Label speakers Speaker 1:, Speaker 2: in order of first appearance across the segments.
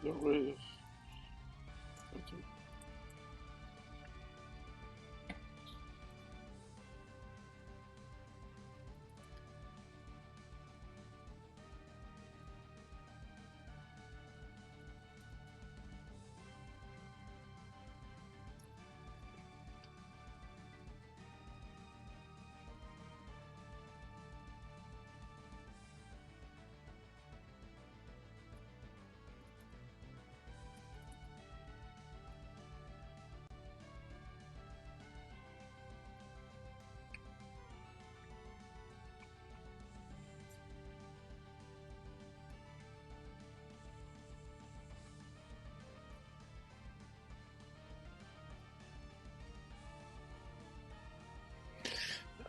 Speaker 1: Okay.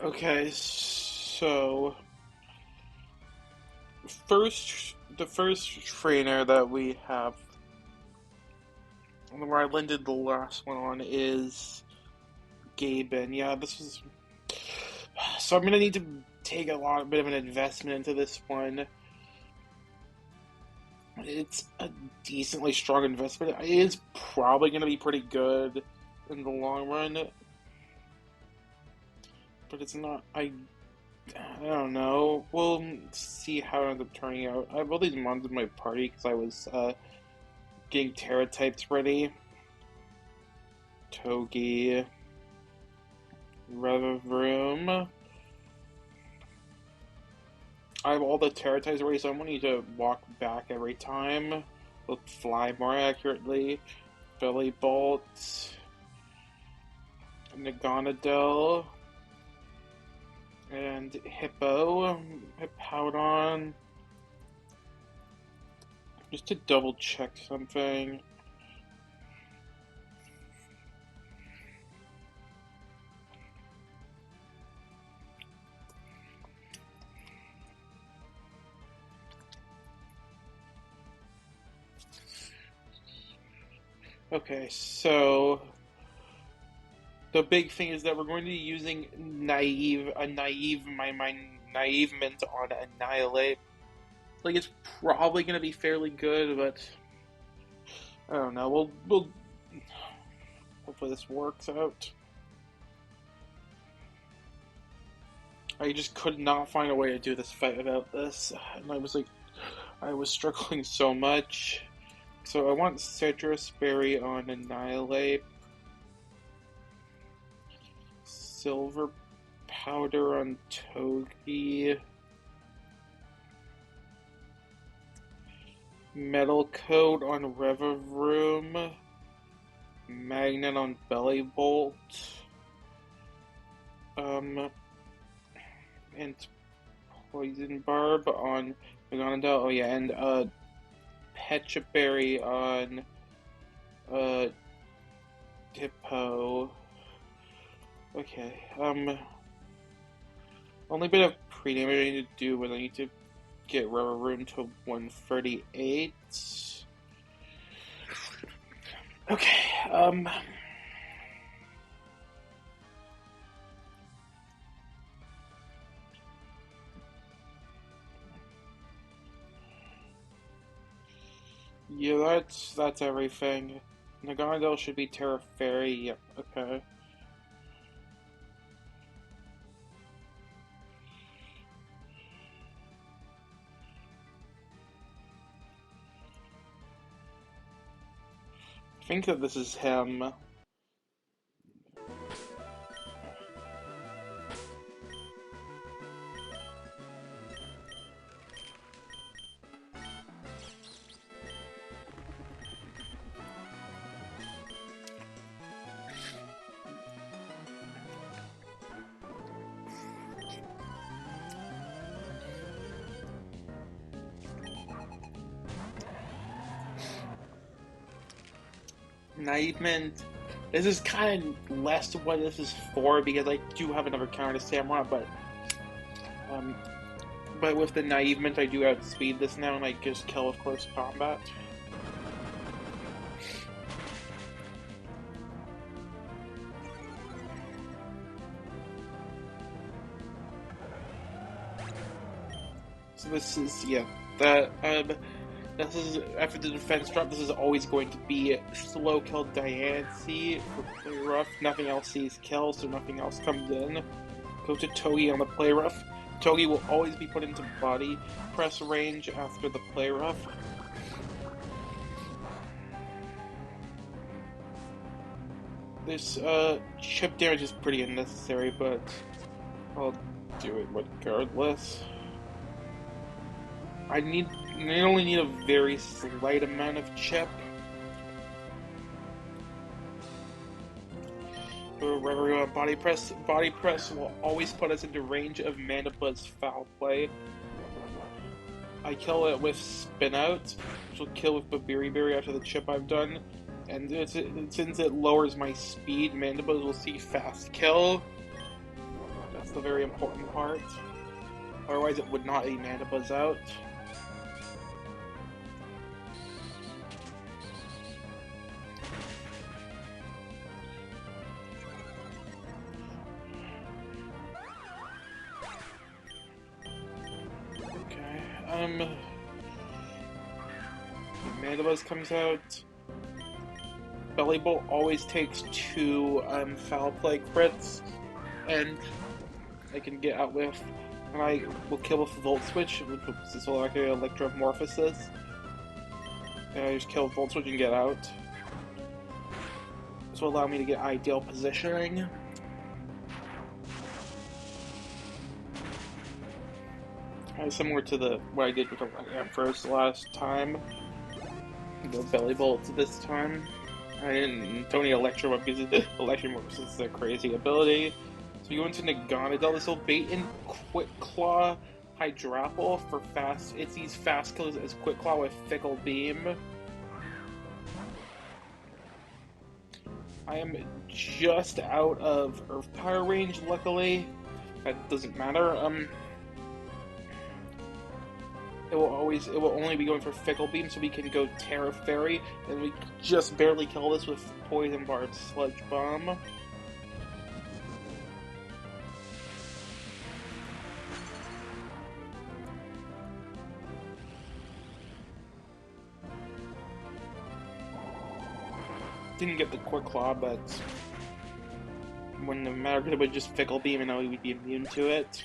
Speaker 1: Okay, so the first trainer that we have, where I landed the last one on, is Gaben. Yeah, this was. So I'm gonna need to take a bit of an investment into this one. It's a decently strong investment. It is probably gonna be pretty good in the long run, but it's not. I don't know. We'll see how it ends up turning out. I have all these mons in my party because I was getting Tera types ready. Togi, Revavroom. I have all the Tera types ready, so I'm gonna need to walk back every time. We'll fly more accurately. Belly Bolt, Naganadel, and Hippowdon. Just to double check something. Okay, so the big thing is that we're going to be using my naive mint on Annihilate. Like it's probably going to be fairly good, but I don't know. We'll hopefully this works out. I just could not find a way to do this fight without this, and I was struggling so much. So I want Citrus Berry on Annihilate, Silver Powder on Togi, Metal Coat on Revavroom, Magnet on Belly Bolt, and Poison Barb on Meganodel. Oh yeah, and Pecha Berry on Hippo. Okay, only bit of pre-damage I need to do, but I need to get Revavroom to 138. Okay, yeah, that's everything. Naganadel should be Terra Fairy. Yep. Okay. I think that this is him. Naivement. This is kind of less what this is for because I do have another counter to Samurott, um, but with the Naivement I do outspeed this now and I just kill with close combat. So this is, yeah, that, This is after the defense drop. This is always going to be slow kill Diancie for play rough. Nothing else sees kill, so nothing else comes in. Go to Togi on the play rough. Togi will always be put into body press range after the play rough. This chip damage is pretty unnecessary, but I'll do it regardless. I only need a very slight amount of chip. Remember, body press will always put us into range of Mandiba's foul play. I kill it with spin out, which will kill with Babiri Berry after the chip I've done. And since it lowers my speed, Mandibas will see fast kill. That's the very important part. Otherwise it would not be Mandibas out. Mandibas comes out. Belly Bolt always takes 2 foul play crits, and I can get out with, and I will kill with Volt Switch, which is like an Electromorphosis. And I just kill Volt Switch and get out. This will allow me to get ideal positioning. Similar to what I did with the Empress last time. The Belly Bolts this time. Don't need Electro because the Electromorphosis is a crazy ability. So you go into Naganadel. This will bait in Quick Claw Hydrapple for fast. It sees fast kills as Quick Claw with Fickle Beam. I am just out of Earth Power range, luckily. That doesn't matter. It will only be going for Fickle Beam, so we can go Tera Fairy, and we just barely kill this with Poison Barb Sludge Bomb. Didn't get the Quick Claw, but wouldn't have mattered. It would just Fickle Beam, and now we would be immune to it.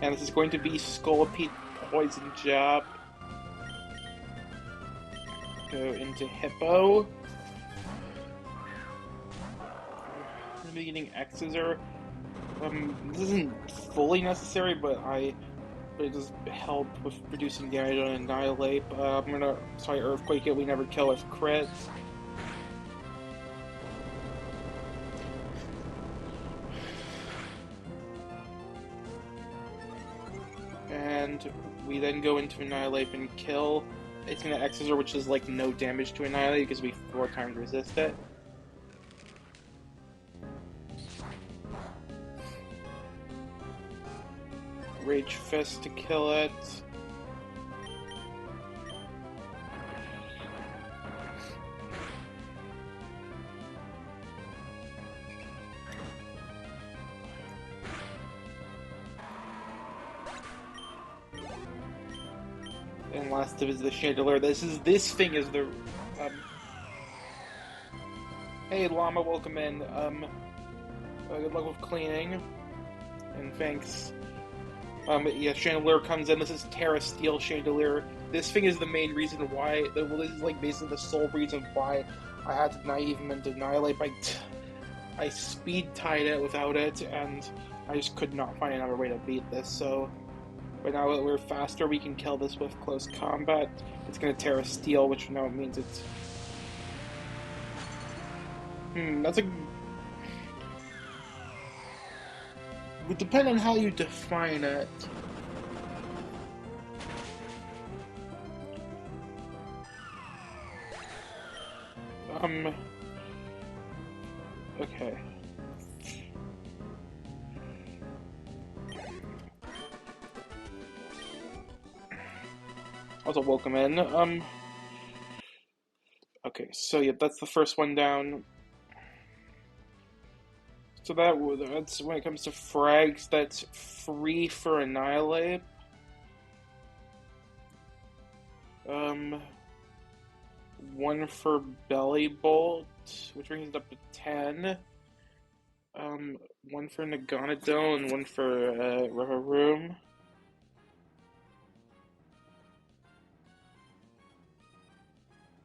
Speaker 1: And this is going to be Scolipede Poison Jab. Go into Hippo. I'm going to be getting X-Scissor. This isn't fully necessary, but it does help with reducing damage on Annihilate. I'm going to try Earthquake it. We never kill with crits. And we then go into Annihilate and kill. It's going to X-Scissor, which is like no damage to Annihilate because we 4 times resist it. Rage Fist to kill it. And last of is the Chandelier. This thing is the Hey Llama, welcome in. Good luck with cleaning. And thanks. Yeah, Chandelier comes in. This is Tera Steel Chandelier. This thing is the main reason why. Well, this is like basically the sole reason why I had to naive him and Annihilate. I speed tied it without it, and I just could not find another way to beat this. So, but now that we're faster, we can kill this with close combat. It's gonna Tera Steel, which now means it's. That's a. Would depend on how you define it. Okay. Also, welcome in. Okay, so yeah, that's the first one down. So that's when it comes to frags, that's free for Annihilate. Um, one for Belly Bolt, which brings it up to 10. One for Naganadel and one for Rivaroom.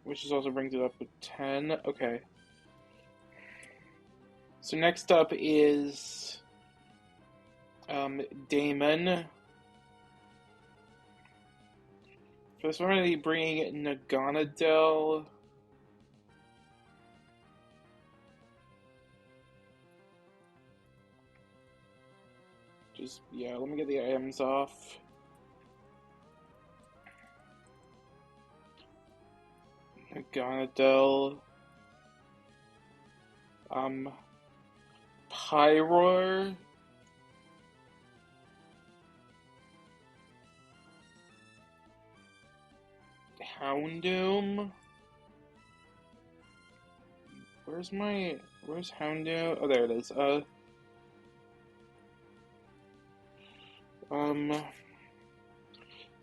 Speaker 1: Which also brings it up to 10. Okay. So next up is Damon. For this one, I'm going to be bringing Naganadel. Yeah, let me get the items off. Naganadel. Pyroar. Houndoom. Where's Houndoom? Oh, there it is.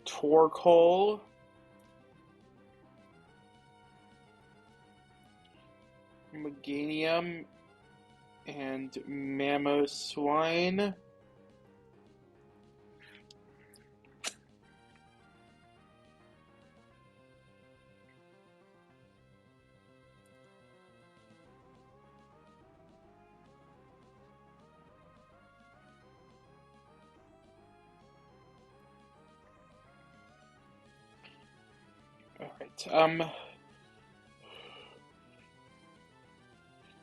Speaker 1: Torkoal. Meganium. And Mamoswine. Alright,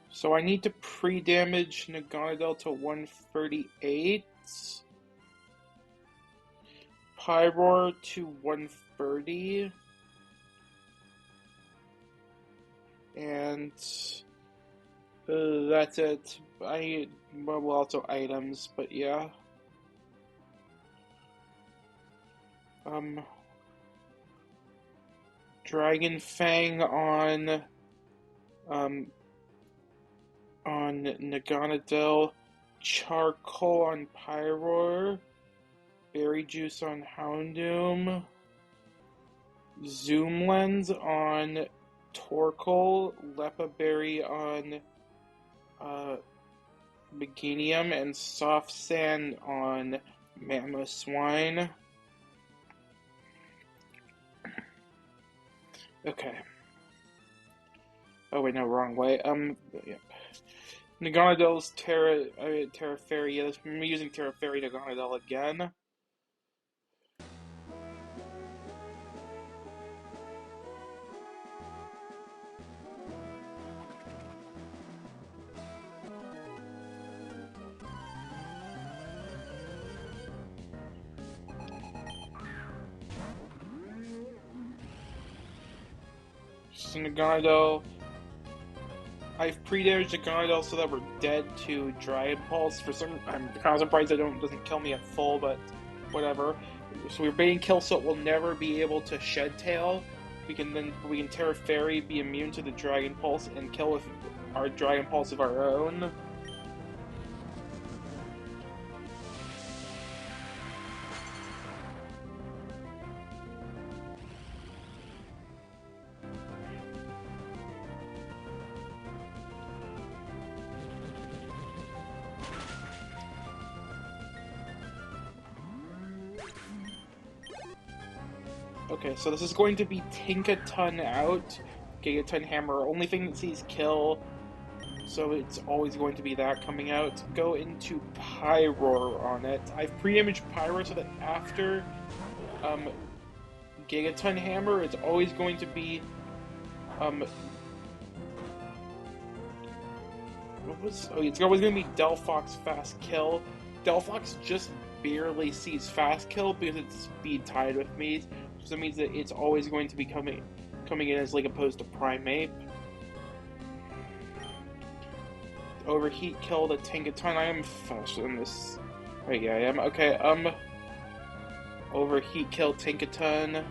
Speaker 1: so I need to pre-damage Naganadel to 138. Pyroar to 130. And that's it. I need also items, but yeah. Dragon Fang on Naganadel, Charcoal on Pyroar, Berry Juice on Houndoom, Zoom Lens on Torkoal, Lepa Berry on Meganium, and Soft Sand on Mamoswine. Okay. Oh wait, no, wrong way. Yep. Naganadel's Tera Fairy. Yes, I'm using Tera Fairy Naganadel again. So Naganadel, I've pre-damaged Naganadel so that we're dead to Dragon Pulse. I'm kind of surprised it doesn't kill me at full, but whatever. So we're baiting kill, so it will never be able to Shed Tail. We can Tera Fairy, be immune to the Dragon Pulse, and kill with our Dragon Pulse of our own. Okay, so this is going to be Tinkaton out, Gigaton Hammer, only thing that sees kill, so it's always going to be that coming out. Go into Pyroar on it. I've pre-imaged Pyroar so that after Gigaton Hammer, it's always going to be it's always going to be Delphox Fast Kill. Delphox just barely sees Fast Kill because it's speed tied with me, so that means that it's always going to be coming in as like opposed to Primeape. Overheat Kill the Tinkaton. I am faster than this. Oh yeah, I am. Okay, Overheat Kill Tinkaton.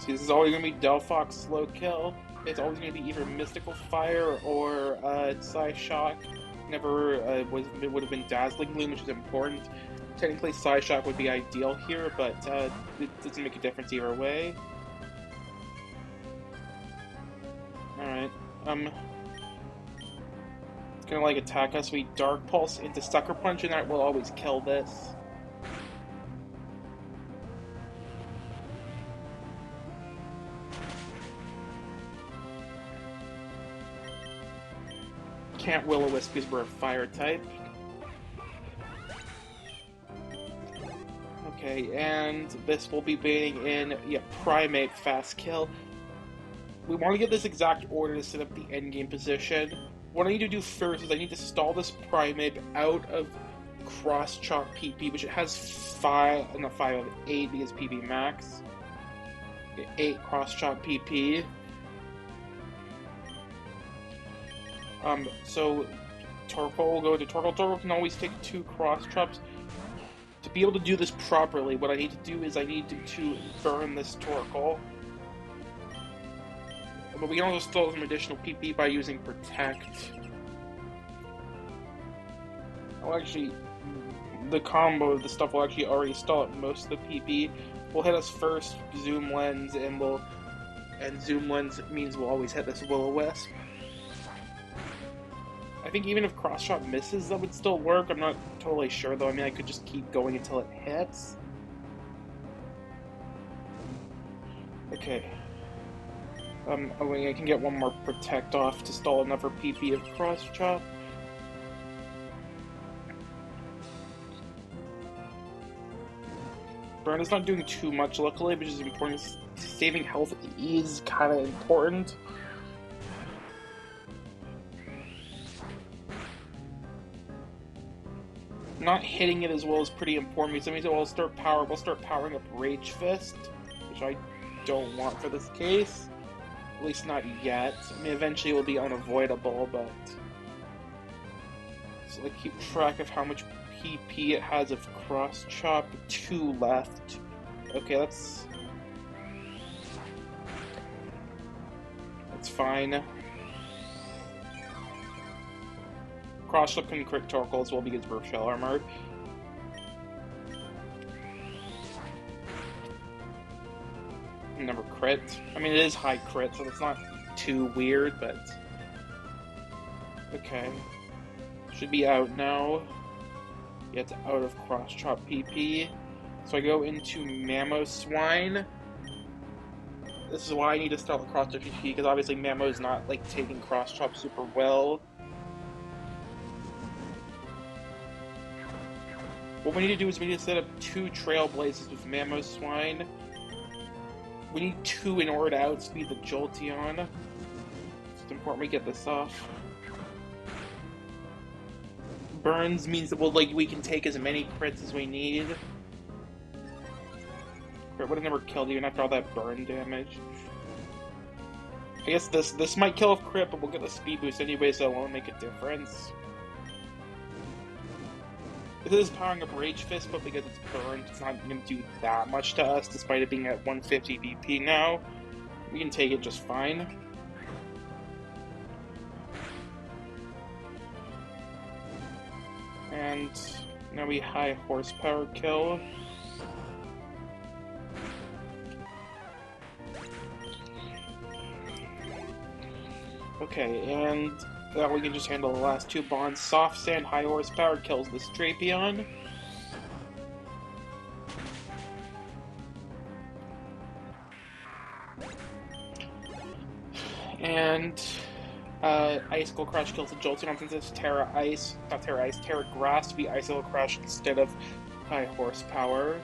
Speaker 1: See, this is always going to be Delphox slow kill. It's always going to be either Mystical Fire or Psy Shock. Never would have been Dazzling Gloom, which is important. Technically, Psy Shock would be ideal here, but it doesn't make a difference either way. Alright, it's gonna like attack us. We Dark Pulse into Sucker Punch, and that will always kill this. Can't Will-O-Wisp because we're a fire type. Okay, and this will be baiting in, yeah, Primate Fast Kill. We want to get this exact order to set up the endgame position. What I need to do first is I need to stall this Primate out of Cross Chop PP, which it has 8 because PP max. 8 Cross Chop PP. So Torkoal will go to Torkoal. Torkoal can always take 2 Cross Chops. To be able to do this properly, what I need to do is I need to burn this Torkoal. But we can also stall some additional PP by using Protect. Oh, actually, the combo of the stuff will actually already stall at most of the PP. Will hit us first, Zoom Lens, and Zoom Lens means we'll always hit this Will-O-Wisp. I think even if Cross Shot misses, that would still work. I'm not totally sure, though. I mean, I could just keep going until it hits. Okay. I can get one more Protect off to stall another PP of Cross Chop. Burn is not doing too much, luckily, which is important. Saving health is kind of important. Not hitting it as well is pretty important because that means we'll start powering up Rage Fist, which I don't want for this case. At least not yet. I mean, eventually it will be unavoidable, but... So like, keep track of how much PP it has of Cross Chop. 2 left. Okay, that's fine. Cross Chop can crit Torkoal as well because we're Shell Armored. Never crit. I mean, it is high crit, so it's not too weird, but... Okay. Should be out now. Yeah, it's out of Cross Chop PP. So I go into Mamoswine. This is why I need to start with Cross Chop PP, because obviously Mamo is not, like, taking Cross Chop super well. What we need to do is we need to set up 2 Trailblazers with Mamoswine. We need 2 in order to outspeed the Jolteon. It's important we get this off. Burns means that we can take as many crits as we need. Crit would have never killed even after all that burn damage. I guess this might kill a crit, but we'll get the speed boost anyway, so it won't make a difference. This is powering up Rage Fist, but because it's burned, it's not going to do that much to us, despite it being at 150 BP now. We can take it just fine. And now we high horsepower kill. Okay, and now we can just handle the last 2 bonds. Soft Sand, high horsepower kills this Drapion. And Icicle Crush kills the Jolteon since it's Tera Ice. Not Tera Ice, Tera Grass to be Icicle Crush instead of high horsepower.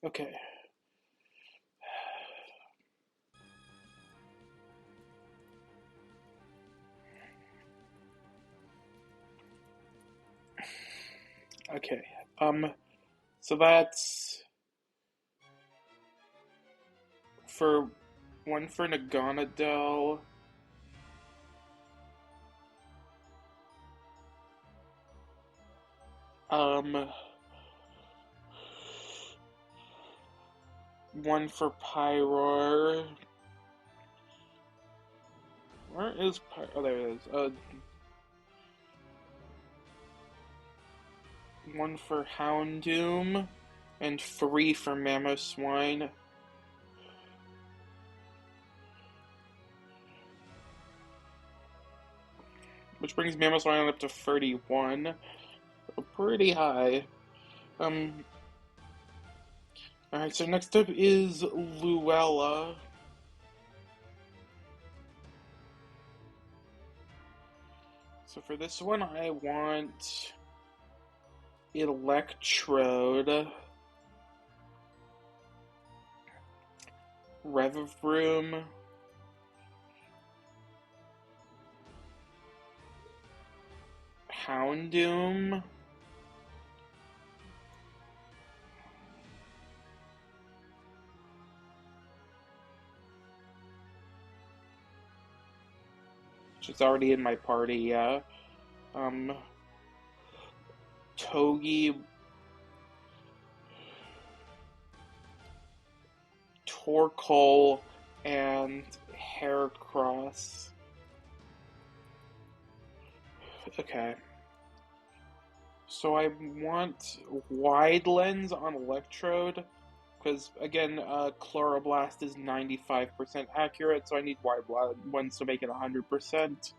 Speaker 1: Okay. Okay. So that's for one for Naganadel. Um, one for Pyroar. Where is Pyroar? Oh, there it is. One for Houndoom, and 3 for Mamoswine. Which brings Mamoswine up to 31. Pretty high. Alright, so next up is Luella. So for this one, I want Electrode, Revavroom, Houndoom, which is already in my party, yeah. Togi, Torkoal, and Heracross. Okay. So I want Wide Lens on Electrode, because again, Chloroblast is 95% accurate, so I need Wide Lens to make it 100%.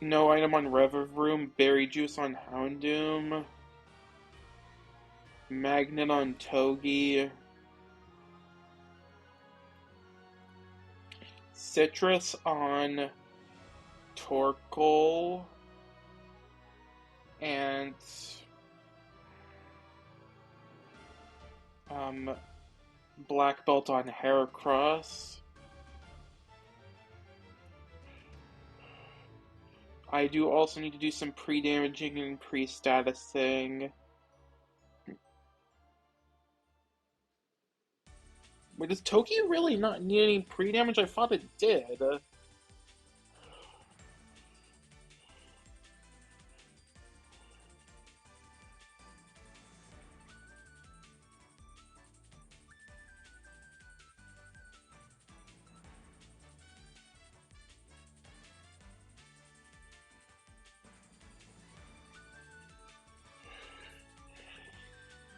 Speaker 1: No item on Revavroom, Berry Juice on Houndoom, Magnet on Togi, Citrus on Torkoal, and Black Belt on Heracross. I do also need to do some pre-damaging and pre-statusing. Wait, does Toki really not need any pre-damage? I thought it did.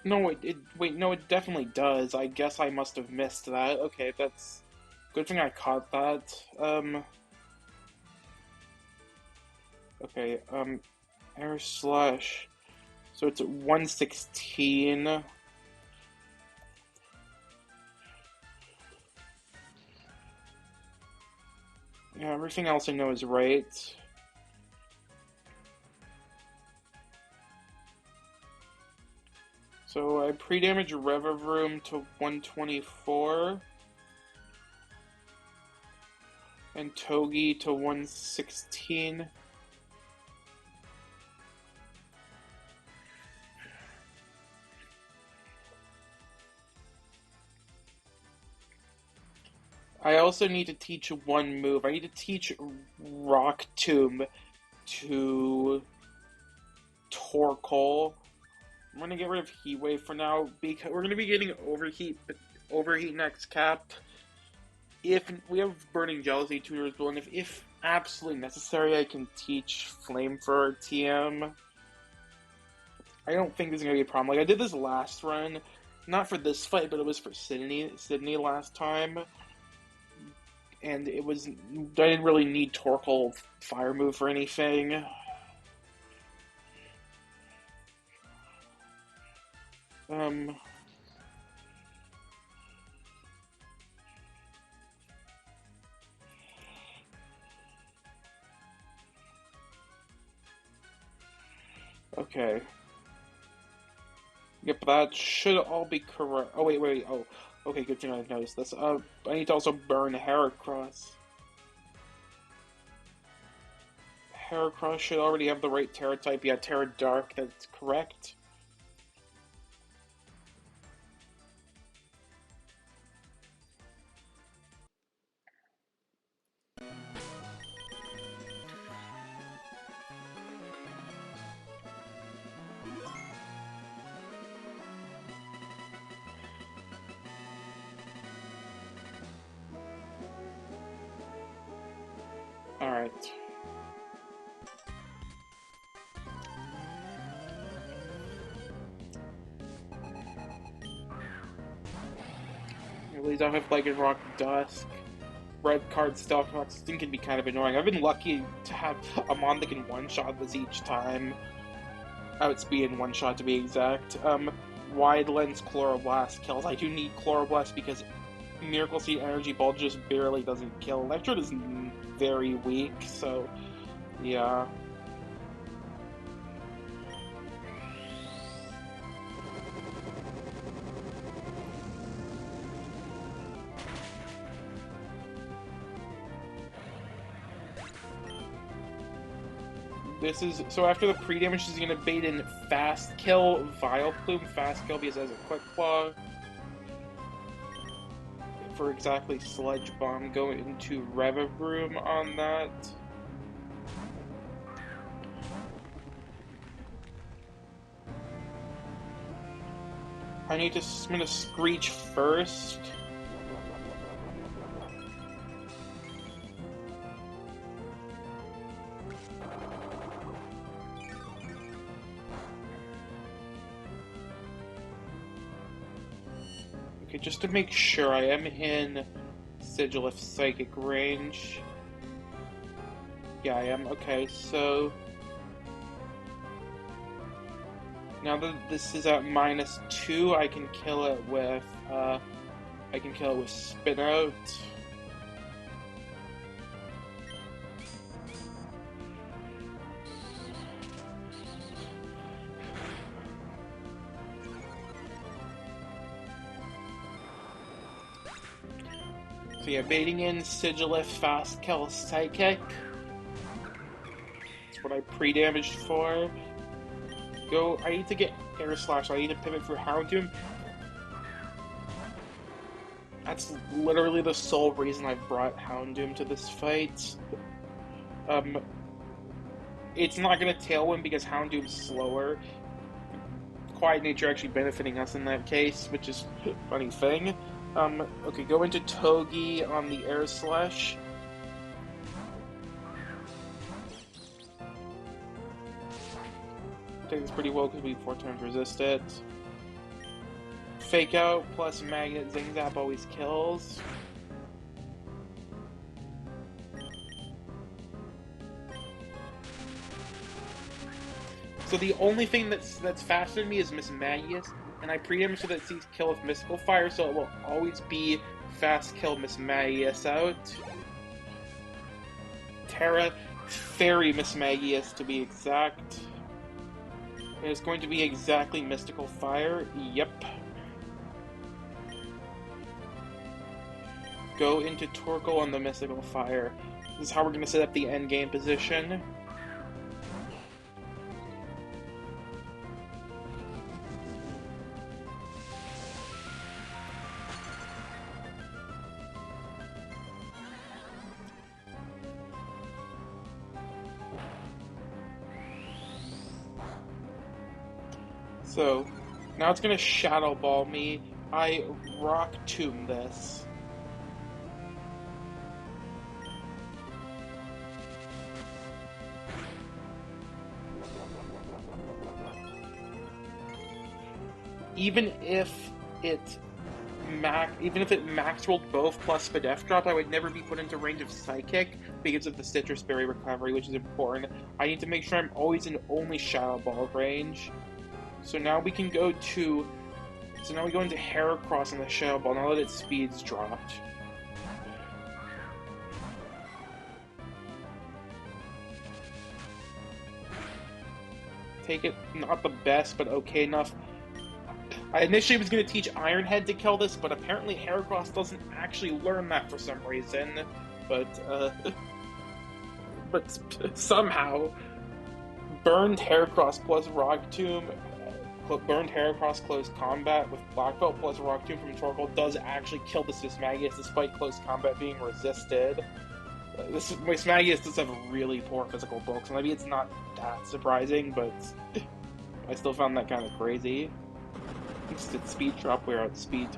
Speaker 1: No, wait, no, it definitely does. I guess I must have missed that. Okay, that's good thing I caught that. Okay, Air Slash. So it's 116. Yeah, everything else I know is right. So I pre-damage Revavroom to 124. And Togi to 116. I also need to teach one move. I need to teach Rock Tomb to Torkoal. I'm gonna get rid of Heat Wave for now because we're gonna be getting Overheat next cap. If we have Burning Jealousy tutors, and if absolutely necessary, I can teach Flame for TM. I don't think this is gonna be a problem. Like I did this last run, not for this fight, but it was for Sydney last time, and it was I didn't really need Torkoal Fire move for anything. Um. Okay. Yep, that should all be correct. Oh, wait. Oh, okay, good thing I've noticed this. I need to also burn Heracross. Heracross should already have the right Tera type. Yeah, Tera Dark, that's correct. Alright. It leads off with Lycanroc Dusk. Red card Stealth Rock can be kind of annoying. I've been lucky to have a mon that can one-shot this each time. Outspeed in one-shot to be exact. Wide Lens Chloroblast kills. I do need Chloroblast because Miracle Seed Energy Ball just barely doesn't kill. Electrode is very weak, so yeah. This is so after the pre-damage, she's gonna bait in Fast Kill, Vileplume, Fast Kill because it has a Quick Claw. For exactly Sludge Bomb, go into Revavroom on that. I'm gonna Screech first. Okay, just to make sure, I am in Sigilif Psychic range. Yeah, I am. Okay, so now that this is at -2, I can kill it with Spin Out. So yeah, baiting in Sigilif, Fast Kill, Psychic. That's what I pre-damaged for. I need to get Air Slash, so I need to pivot for Houndoom. That's literally the sole reason I've brought Houndoom to this fight. It's not gonna Tailwind because Houndoom's slower. Quiet Nature actually benefiting us in that case, which is a funny thing. Okay, go into Togi on the Air Slash. Take this pretty well because we 4 times resist it. Fake Out plus Magnet Zing Zap always kills. So the only thing that's faster than me is Miss Magius, and I pre-damage so that it sees kill with Mystical Fire, so it will always be fast kill Miss Magius out. Tera, Fairy Miss Magius to be exact. It is going to be exactly Mystical Fire. Yep. Go into Torkoal on the Mystical Fire. This is how we're going to set up the endgame position. So, now it's going to Shadow Ball me. I Rock Tomb this. Even if it max rolled both plus Spadef Drop, I would never be put into range of Psychic because of the Citrus Berry recovery, which is important. I need to make sure I'm always in only Shadow Ball range. So now we can go to... So now we go into Heracross on the Shadow Ball, now that its speed's dropped. Take it, not the best, but okay enough. I initially was going to teach Iron Head to kill this, but apparently Heracross doesn't actually learn that for some reason. But, but somehow burned Heracross plus Rock Tomb, burned Heracross close combat with Black Belt plus Rock Tomb from Torkoal does actually kill the Swismagius despite close combat being resisted. This Swismagius does have really poor physical bulk, so maybe it's not that surprising, but I still found that kind of crazy. Instant speed drop, we're at speed.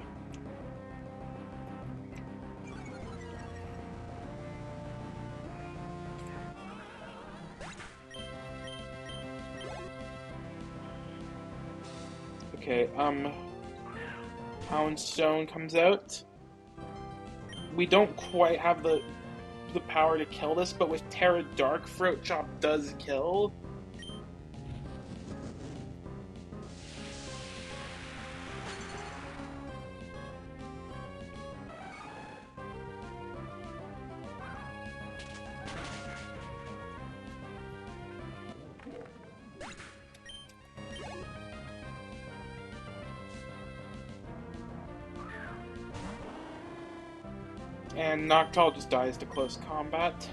Speaker 1: Okay, Houndstone comes out. We don't quite have the power to kill this, but with Tera Dark, Throat Chop does kill. And Noctowl just dies to close combat.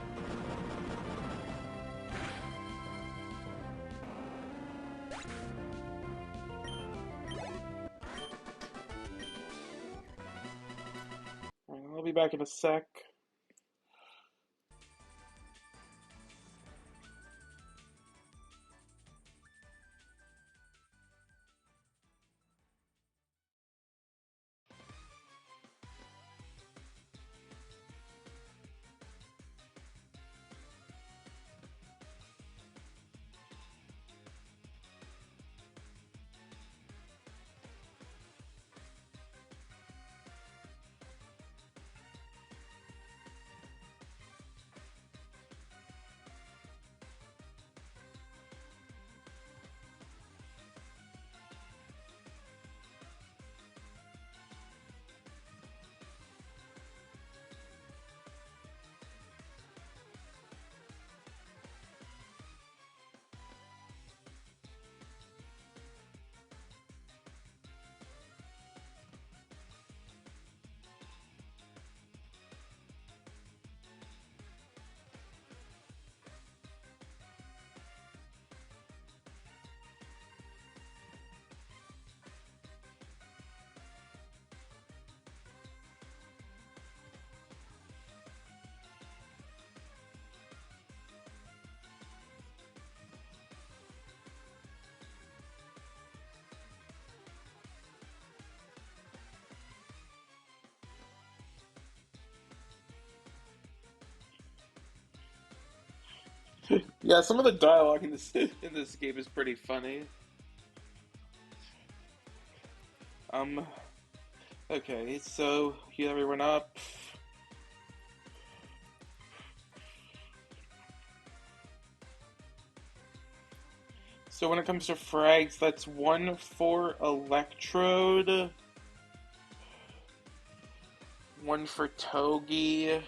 Speaker 1: I'll be back in a sec. Yeah, some of the dialogue in this game is pretty funny. Um, okay, so heal everyone up. So when it comes to frags, that's 1 for Electrode, 1 for Togi,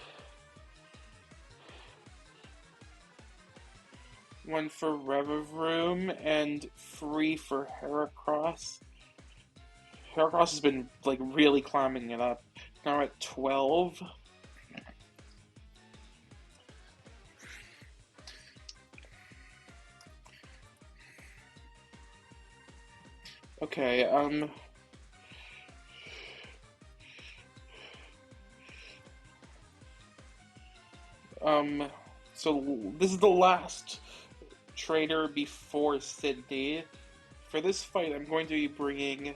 Speaker 1: 1 for Revavroom, and 3 for Heracross. Heracross has been like really climbing it up. Now we're at 12. Okay, so this is the last trainer before Sydney. For this fight, I'm going to be bringing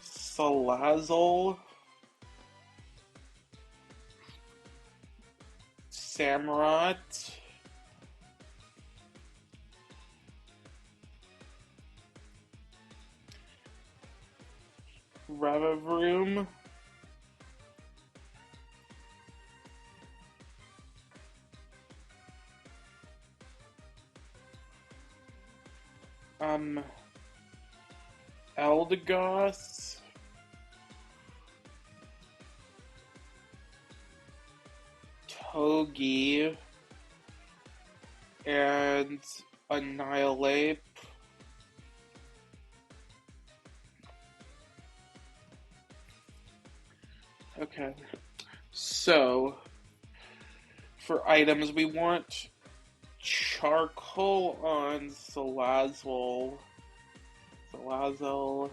Speaker 1: Salazzle, Samurott, Revavroom, Eldegoss, Togi, and Annihilate. Okay, so For items, we want charcoal on Salazzle. Salazzle.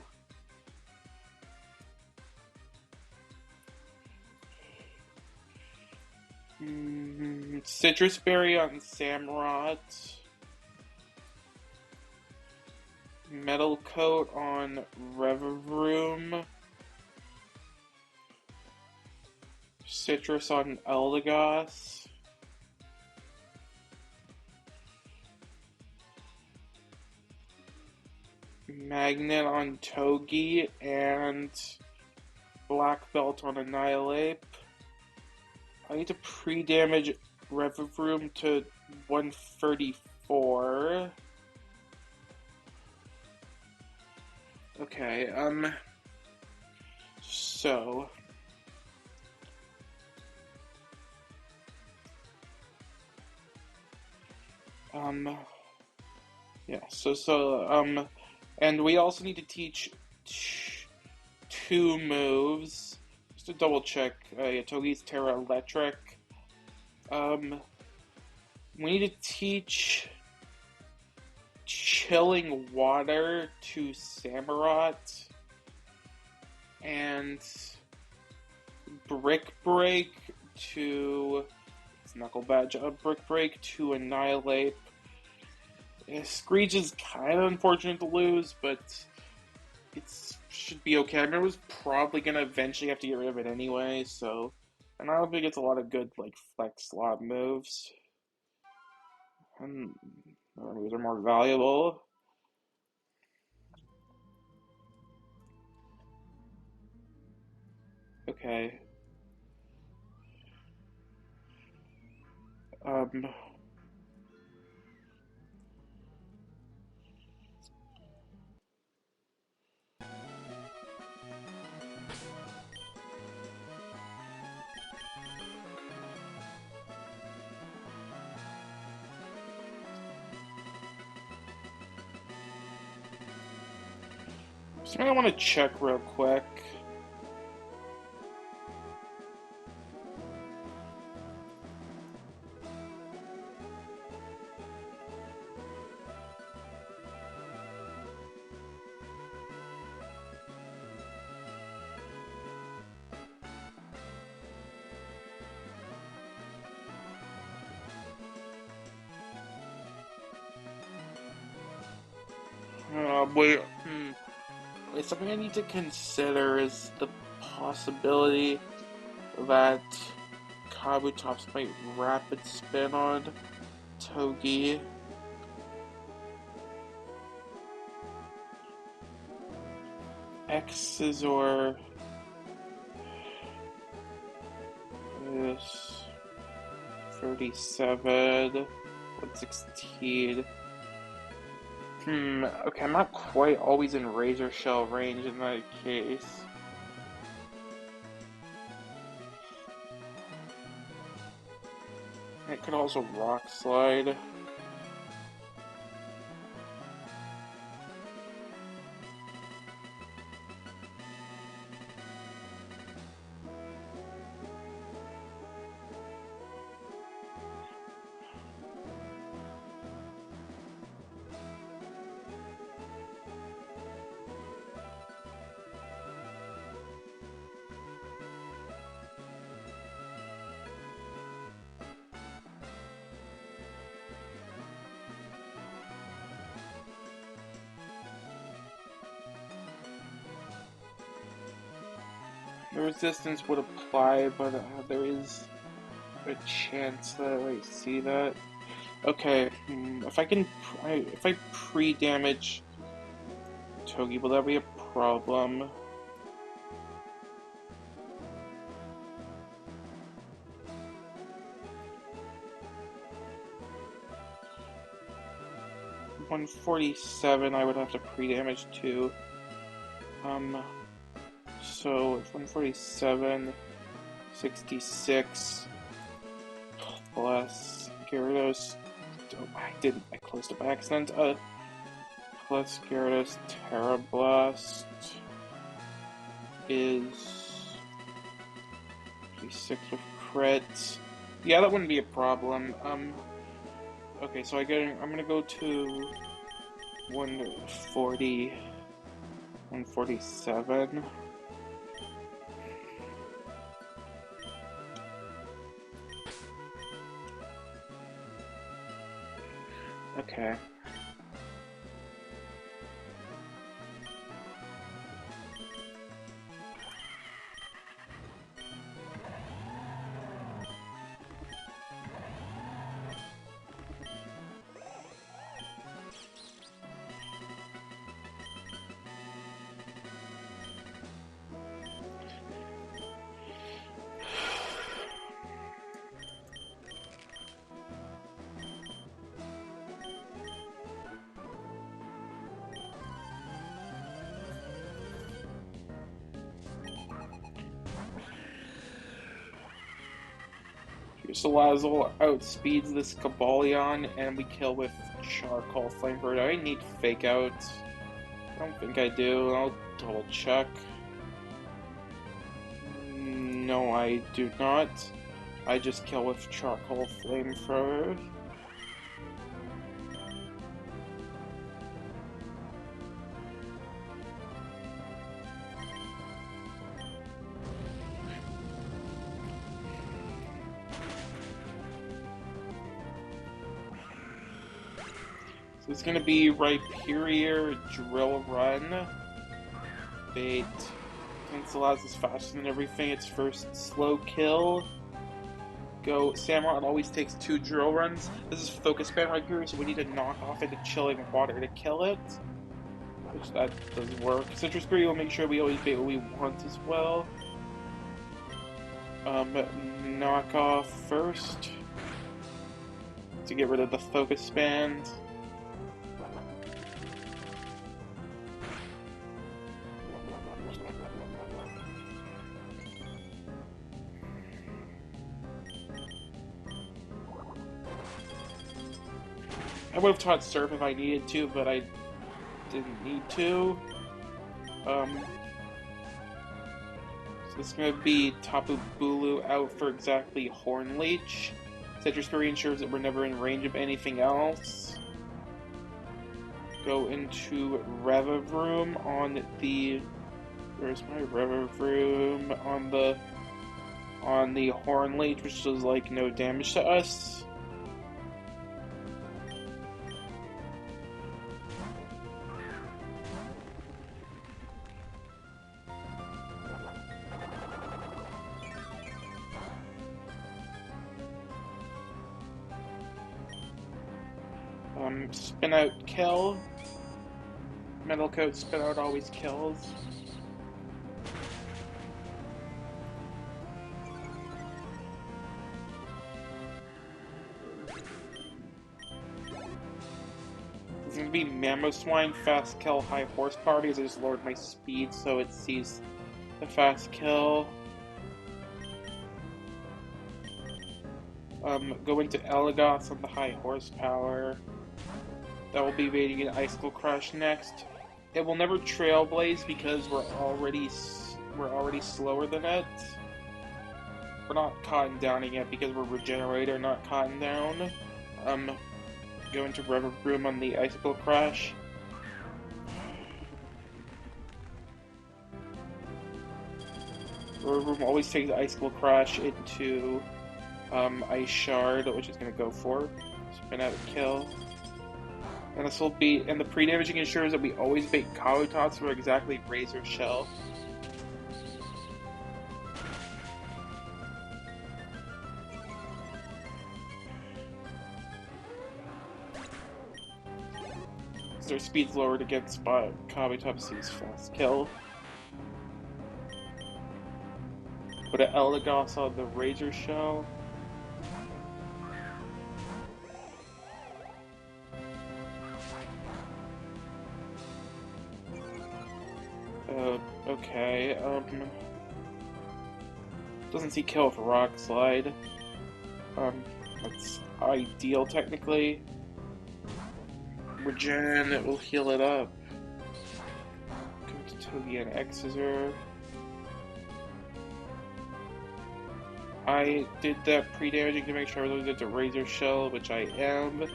Speaker 1: Citrus berry on Samurott. Metal coat on Revavroom. Citrus on Eldegoss. Magnet on Togi and Black Belt on Annihilate. I need to pre-damage Revavroom to 134. Okay, so yeah, and we also need to teach two moves. Just to double check, Togi's Tera Electric. We need to teach Chilling Water to Samurott and Brick Break to Knuckle Badge. Brick Break to Annihilate. Screech is kind of unfortunate to lose, but it should be okay. I mean, I was probably gonna eventually have to get rid of it anyway, so. And I don't think it's a lot of good, like, flex slot moves. And other moves are more valuable. Okay. Something I want to check real quick. Wait, something I need to consider is the possibility that Kabutops might rapid spin on Togi. X-Scissor is 37, 116. Okay, I'm not quite always in Razor Shell range in that case. It could also Rock Slide. The resistance would apply, but there is a chance that I see that. Okay, if I pre-damage Togi, will that be a problem? $147 I would have to pre-damage too. So it's 147, 66 plus Gyarados. Oh, I closed it by accident. Plus Gyarados Tera Blast is 56 with crit. Yeah, that wouldn't be a problem. Okay, so I'm gonna go to 140, 147. Okay. So Lazzle outspeeds this Kabalion, and we kill with Charcoal Flamethrower. Do I need Fake Out? I don't think I do. I'll double check. No, I do not. I just kill with Charcoal Flamethrower. So it's gonna be Rhyperior Drill Run. Bait. Since Laz is faster than everything, its first slow kill. Go. Samurott always takes 2 drill runs. This is Focus Band Rhyperior, so we need to knock off into Chilling Water to kill it. Which that does work. Citrus Berry will make sure we always bait what we want as well. Knock off first. To get rid of the Focus Band. I would have taught Surf if I needed to, but I didn't need to. So it's going to be Tapu Bulu out for exactly Horn Leech. Citrus Berry ensures that we're never in range of anything else. Go into Revavroom on the... Where's my Revavroom? On the Horn Leech, which does like no damage to us. Spin out kill. Metal Coat spin out always kills. It's gonna be Mamoswine, fast kill, high horsepower because I just lowered my speed so it sees the fast kill. Go into Elagos on the high horsepower. That will be baiting an Icicle Crush next. It will never Trailblaze because we're already slower than it. We're not Cotton Downing it because we're Regenerator, not Cotton Down. Go into Revavroom on the Icicle Crush. Revavroom always takes Icicle Crush into Ice Shard, which is going to go for spin out a kill. And this will be, and the pre-damaging ensures that we always bait Kabutops for exactly Razor Shell. Because their speed's lowered against Kabutops sees fast kill. Put an Elagos on the Razor Shell. Okay, doesn't see kill with Rock Slide. That's ideal technically. Regen, it will heal it up. Go to Togean Exeter. I did that pre-damaging to make sure I was at the Razor Shell, which I am.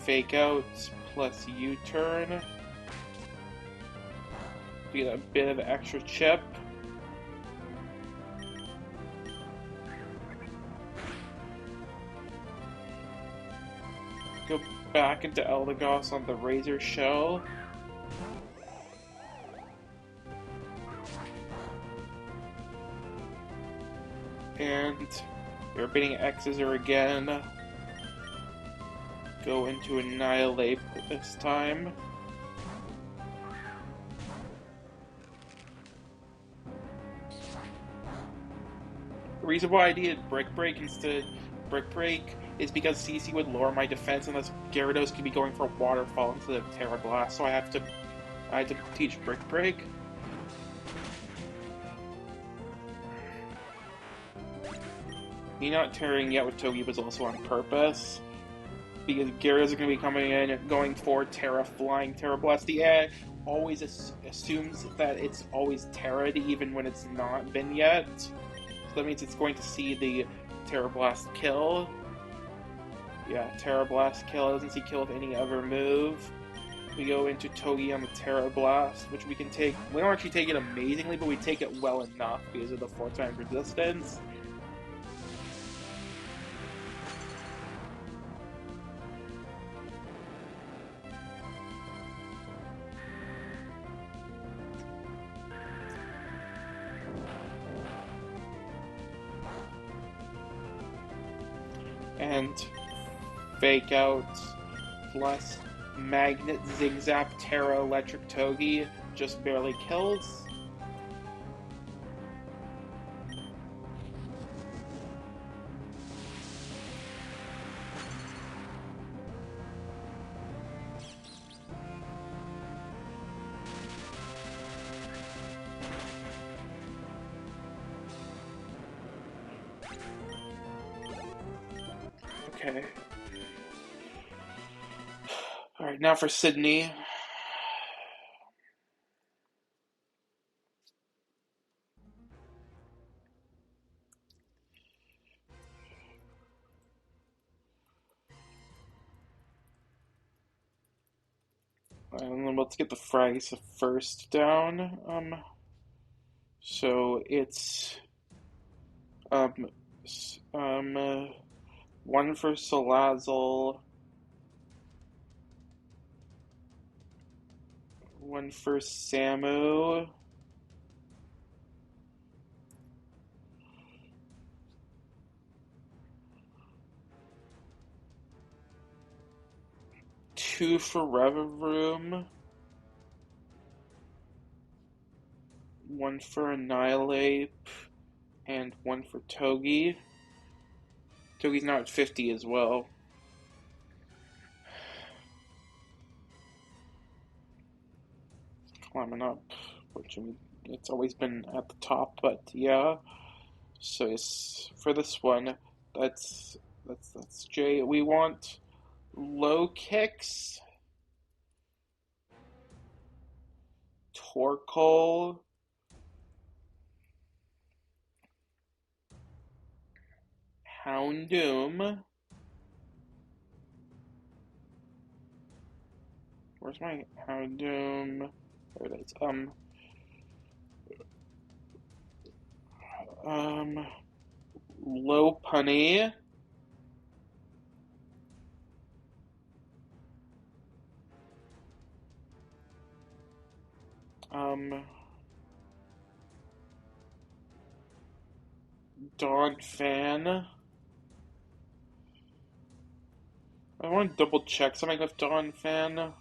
Speaker 1: Fake out plus U-turn. Get a bit of extra chip. Go back into Eldegoss on the Razor Shell. And we're beating X's again. Go into Annihilate this time. The reason why I needed Brick Break instead of Brick Break is because CC would lower my defense unless Gyarados could be going for Waterfall instead of Tera Blast, so I had to teach Brick Break. Me not tearing yet with Togi was also on purpose, because Gyarados are going to be coming in, going for Tera, flying Tera Blast. The AI always assumes that it's always Tera, even when it's not been yet. So that means it's going to see the Tera Blast kill. Yeah, Tera Blast kill. It doesn't see kill with any other move. We go into Togi on the Tera Blast, which we can take. We don't actually take it amazingly, but we take it well enough because of the 4-time resistance. And Fake Out plus Magnet Zigzap Tera Electric Togi just barely kills. Okay. Alright, now for Sydney. Let's get the frags first down. So it's um, one for Salazzle, one for Samu, two for Revavroom, one for Annihilate, and one for Togi. Togi's now at 50 as well. Climbing up, which it's always been at the top, but yeah. So it's, for this one, that's J. We want low kicks, Torkoal, Houndoom. Where's my Houndoom? There it is. Lopunny. Donphan. I want to double check something with Donphan.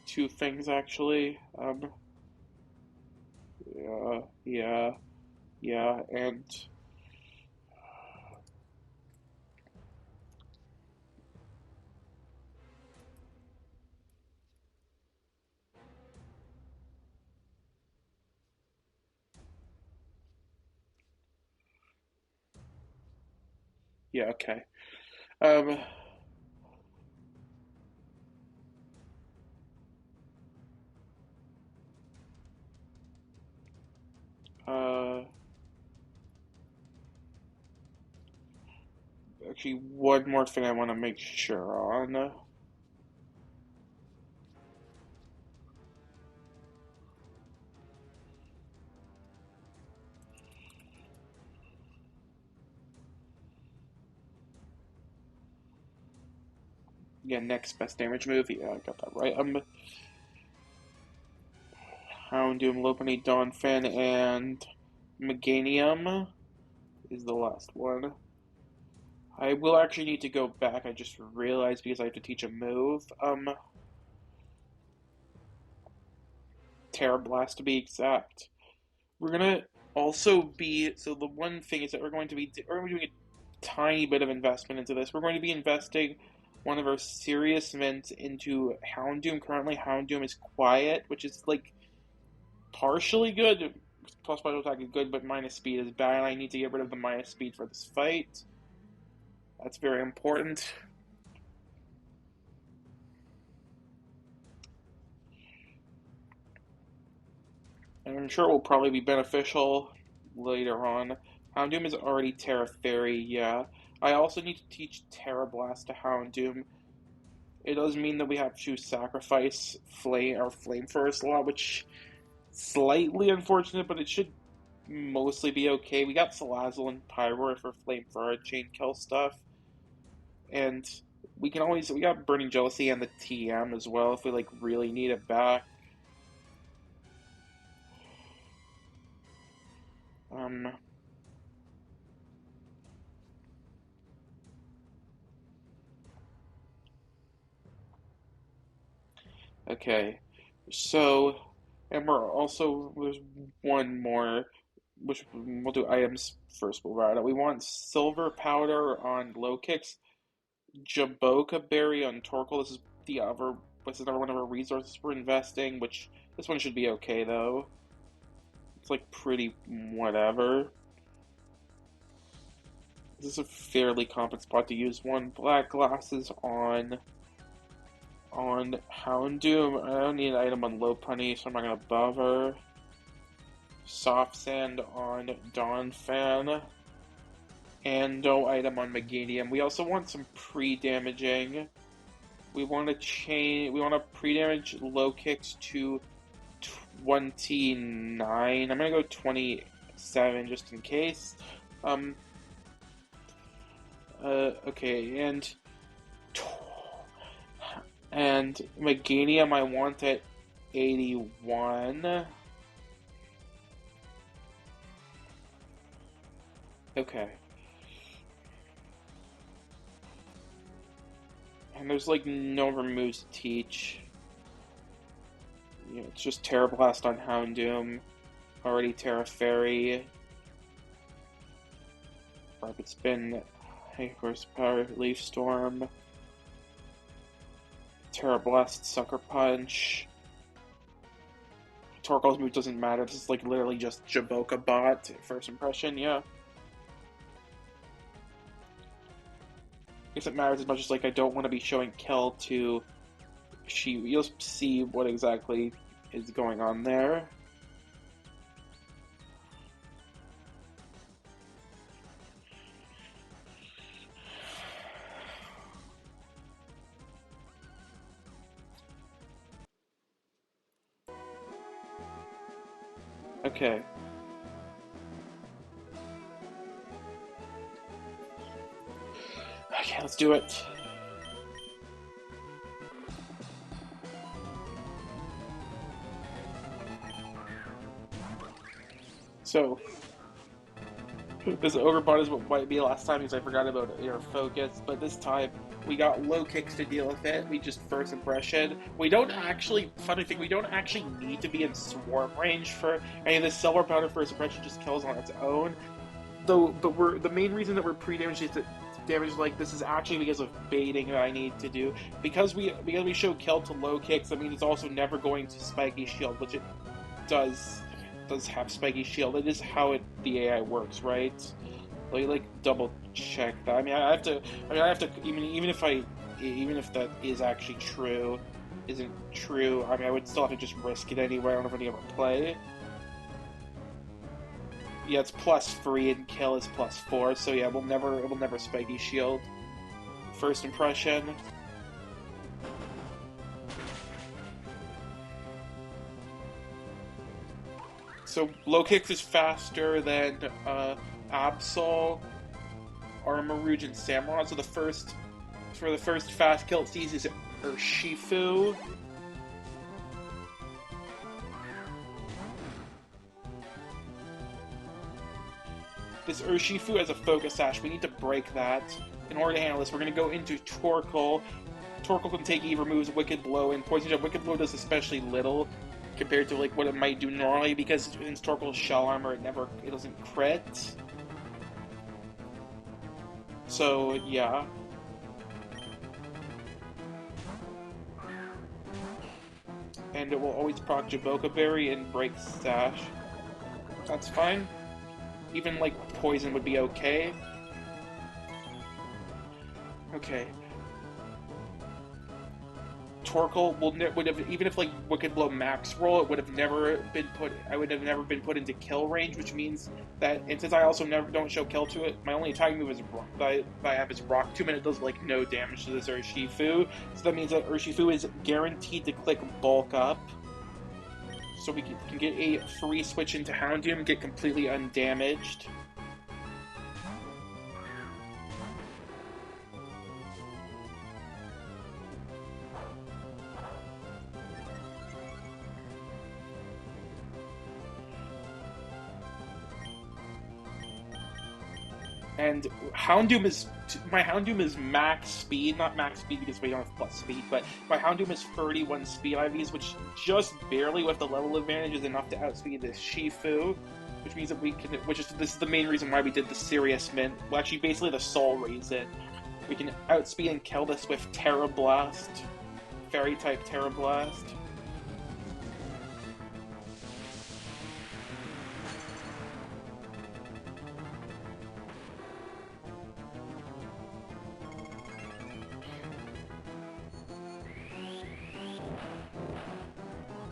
Speaker 1: Two things actually. Yeah, and yeah, okay. Actually, one more thing I want to make sure on. Yeah, next best damage move. Yeah, I got that right. Houndoom, Lopunny, Donphan, and Meganium is the last one. I will actually need to go back. I just realized because I have to teach a move. Tera Blast to be exact. We're gonna also be so the one thing is that we're going to be doing a tiny bit of investment into this. We're going to be investing one of our serious mints into Houndoom. Currently, Houndoom is quiet, which is like partially good. Plus special attack is good, but minus speed is bad. I need to get rid of the minus speed for this fight. That's very important. And I'm sure it will probably be beneficial later on. Houndoom is already Tera Fairy, yeah. I also need to teach Tera Blast to Houndoom. It does mean that we have to sacrifice Flame Forest a lot, which is slightly unfortunate, but it should mostly be okay. We got Salazzle and Pyroar for Flame for our chain kill stuff. And we got Burning Jealousy and the TM as well if we like really need it back. Um Okay, so, and there's one more, which we'll do items first. We'll route it. We want Silver Powder on low kicks, Jaboka Berry on Torkoal. This is another one of our resources we're investing, which this one should be okay though. It's like pretty whatever. This is a fairly common spot to use one. Black Glasses on Houndoom. I don't need an item on Lopunny, so I'm not gonna bother. Soft Sand on Donphan. And no item on Meganium. We also want some pre-damaging. We want to pre-damage low kicks to 29. I'm gonna go 27 just in case. Okay, and Meganium I want at 81. Okay. And there's like no other moves to teach. It's just Tera Blast on Houndoom. Already Tera Fairy. Rapid Spin, High Horsepower, Leaf Storm. Tera Blast, Sucker Punch. Torkoal's move doesn't matter. This is like literally just Jaboka bot first impression, yeah. I guess it matters as much as like I don't want to be showing kill to you'll see what exactly is going on there. Okay. Okay, let's do it. So, this overbought is what might be last time because I forgot about your focus, but this time we got low kicks to deal with it. We just first impression. We don't actually, funny thing, we don't actually need to be in swarm range for any of this. Silver Powder first impression just kills on its own. Though, but the main reason that we're pre-damaged is that damage like this is actually because of baiting that I need to do. Because we show kill to low kicks, that means it's also never going to Spiky Shield, which it does have Spiky Shield. It is how the AI works, right? Like double check that. I have to even if that is actually true, isn't true. I would still have to just risk it anyway. I don't have any other play. Yeah, it's +3 and kill is +4, so yeah, it will never spiky shield. First impression. So low kicks is faster than Absol, Armarouge, and Samurott. So the first fast kill it sees is Urshifu. This Urshifu has a Focus Sash. We need to break that. In order to handle this, we're going to go into Torkoal. Torkoal can take either moves, Wicked Blow and Poison Jab. Wicked Blow does especially little compared to like what it might do normally because in Torkoal's Shell Armor it doesn't crit. So yeah. And it will always proc Jaboka Berry and break Sash. That's fine. Even like Poison would be okay. Okay. Torkoal would have, even if like Wicked Blow max roll, it would have never been put. I would have never been put into kill range, which means that, and since I also don't show kill to it, my only attacking move is that I have is Rock Tomb, and it does like no damage to this Urshifu. So that means that Urshifu is guaranteed to click Bulk Up. So we can get a free switch into Houndoom and get completely undamaged. And my Houndoom is max speed, not max speed because we don't have plus speed, but my Houndoom is 31 speed IVs, which just barely with the level advantage is enough to outspeed this Shifu, which means that this is the main reason why we did the Serious Mint. Well, actually, basically the sole reason. We can outspeed and kill this with Tera Blast, Fairy type Tera Blast.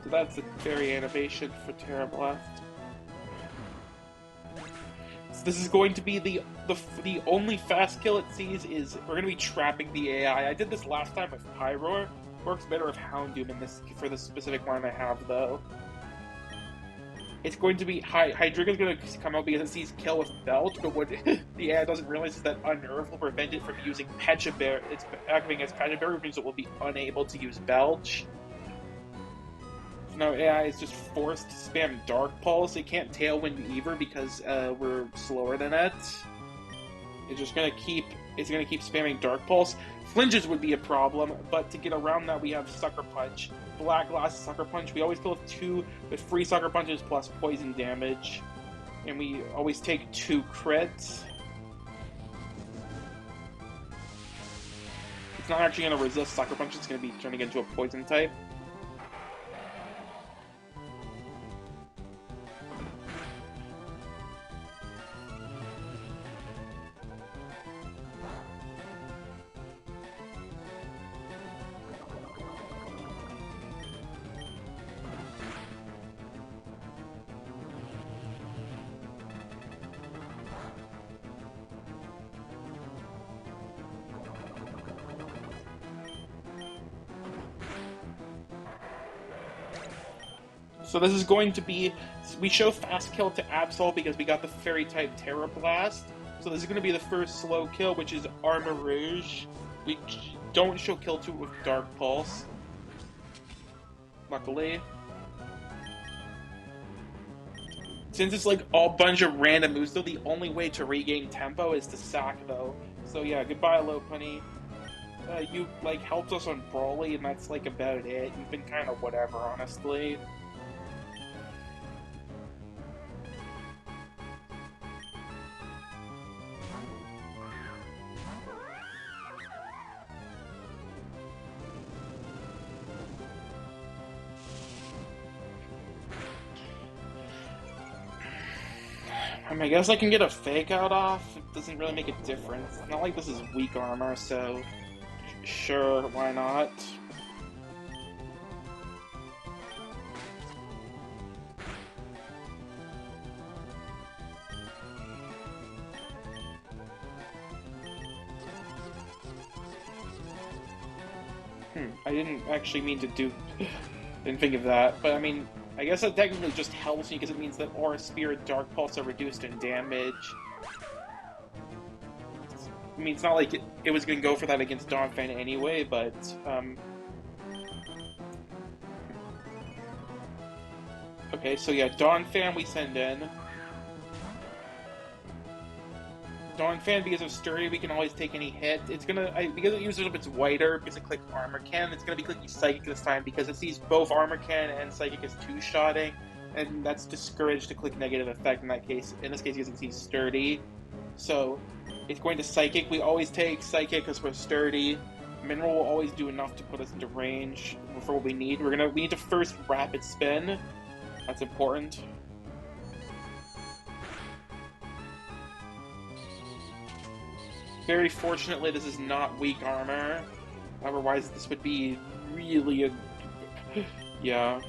Speaker 1: So that's a fairy animation for Tera Blast. So this is going to be the only fast kill it sees is we're going to be trapping the AI. I did this last time with Pyroar. Works better with Houndoom in this for the specific one I have though. It's going to be Hydreigon's going to come out because it sees kill with Belch, but what the AI doesn't realize is that Unearth will prevent it from using Pecha Berry. It's activating as Pecha Berry, which means it will be unable to use Belch. No, AI is just forced to spam Dark Pulse. It can't Tailwind either because we're slower than it. It's gonna keep spamming Dark Pulse. Flinges would be a problem, but to get around that, we have Sucker Punch. Black Glass Sucker Punch. We always kill with 3 Sucker Punches plus poison damage, and we always take 2 crits. It's not actually gonna resist Sucker Punch. It's gonna be turning into a poison type. So this is going to be, we show fast kill to Absol because we got the fairy type Tera Blast. So this is going to be the first slow kill, which is Armarouge. We don't show kill to it with Dark Pulse, luckily. Since it's like all bunch of random moves, though, the only way to regain tempo is to sack, though. So yeah, goodbye, Lopunny. You like helped us on Brawly, and that's like about it. You've been kind of whatever, honestly. I guess I can get a fake out off. It doesn't really make a difference. It's not like this is weak armor, so sure, why not? I didn't actually mean to do... didn't think of that, but I mean, I guess that technically just helps me because it means that Aura Spear and Dark Pulse are reduced in damage. I mean, it's not like it was going to go for that against Donphan anyway, but... Okay, so yeah, Donphan we send in. Donphan, because of Sturdy, we can always take any hit. It's gonna, because it uses up its whiter, because it clicked Armor Cannon, it's gonna be clicking Psychic this time, because it sees both Armor Cannon and Psychic as two-shotting, and that's discouraged to click Negative Effect in that case, in this case because it sees Sturdy. So, it's going to Psychic. We always take Psychic because we're Sturdy. Mineral will always do enough to put us into range for what we need. We need to first Rapid Spin. That's important. Very fortunately, this is not weak armor. Otherwise, this would be really a... yeah.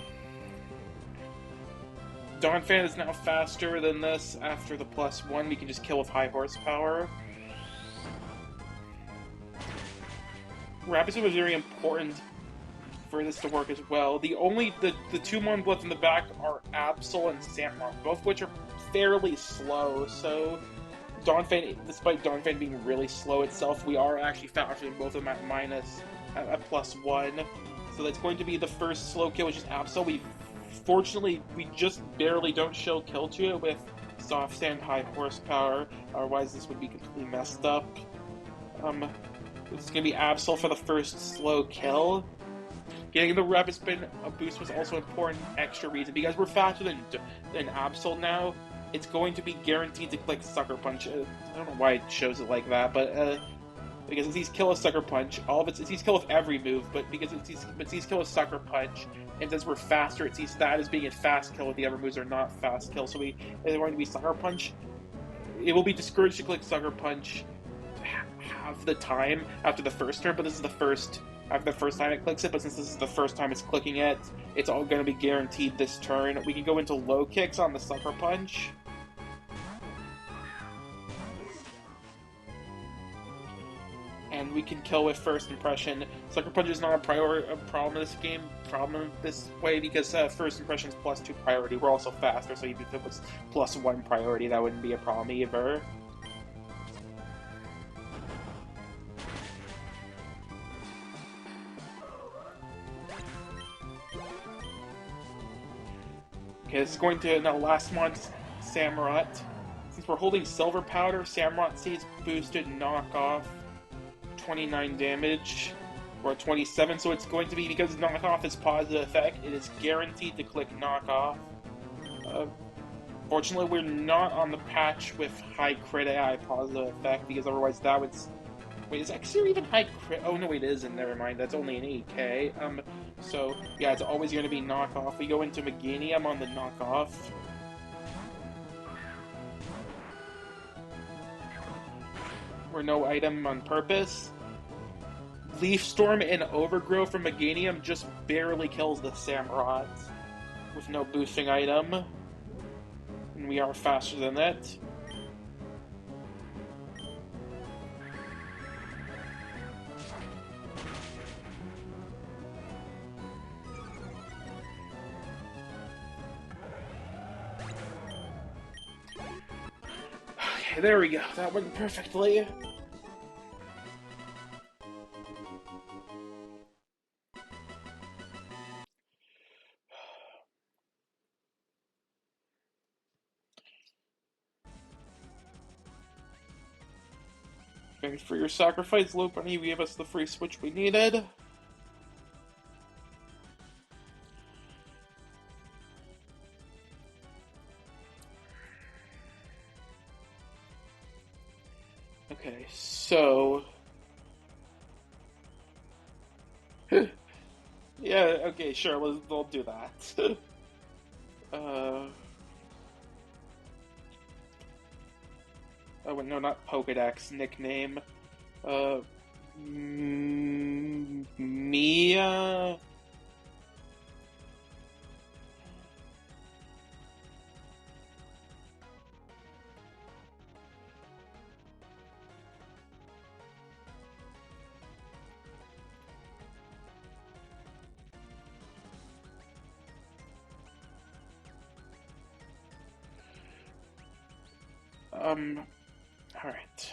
Speaker 1: Donphan is now faster than this. After the +1, we can just kill with high horsepower. Rapid Spin was very important for this to work as well. The two Mon left in the back are Absol and Samron, both of which are fairly slow, so... Donphan, despite Donphan being really slow itself, we are actually faster than both of them at +1. So that's going to be the first slow kill, which is Absol. Fortunately, we just barely don't show kill to it with Soft Sand High Horsepower, otherwise this would be completely messed up. It's going to be Absol for the first slow kill. Getting the Rapid Spin boost was also an important extra reason, because we're faster than Absol now. It's going to be guaranteed to click Sucker Punch. I don't know why it shows it like that, but because it sees kill with Sucker Punch, it sees kill with every move, but because it sees kill with Sucker Punch, and since we're faster, it sees that as being a fast kill, with the other moves are not fast kill. So it's going to be Sucker Punch. It will be discouraged to click Sucker Punch half the time after the first turn, but this is after the first time it clicks it, but since this is the first time it's clicking it, it's all going to be guaranteed this turn. We can go into low kicks on the Sucker Punch. And we can kill with first impression. Sucker Punch is not a problem in this game, this way, because first impression is +2 priority. We're also faster, so even if it was +1 priority, that wouldn't be a problem either. Okay, this is going to now last month's Samurott. Since we're holding Silver Powder, Samurott sees boosted knockoff 29 damage, or 27, so it's going to be, because knockoff is positive effect, it is guaranteed to click knockoff. Fortunately, we're not on the patch with high crit AI positive effect, because otherwise that would... Wait, is Exer even high crit? Oh, no, it isn't. Never mind. That's only an 8k. So, yeah, it's always going to be knockoff. We go into Meganium on the knockoff. Or no item on purpose. Leaf Storm and Overgrowth from Meganium just barely kills the Samurott with no boosting item. And we are faster than that. Okay, there we go. That went perfectly. Thanks for your sacrifice, Lopunny. You gave us the free switch we needed. Okay, so... yeah, okay, sure, we'll do that. Oh, no, not Pokedex, nickname. Mia? Um, alright.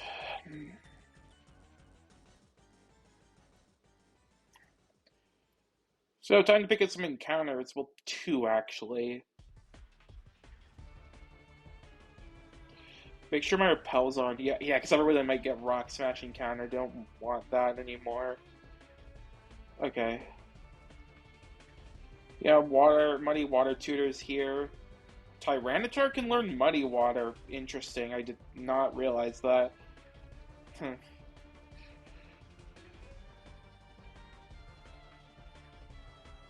Speaker 1: So, time to pick up some encounters. Well, two actually. Make sure my repel's on. Yeah, because otherwise I might get rock smash encounter. Don't want that anymore. Okay. Yeah, muddy water tutors here. Tyranitar can learn muddy water. Interesting. I did not realize that.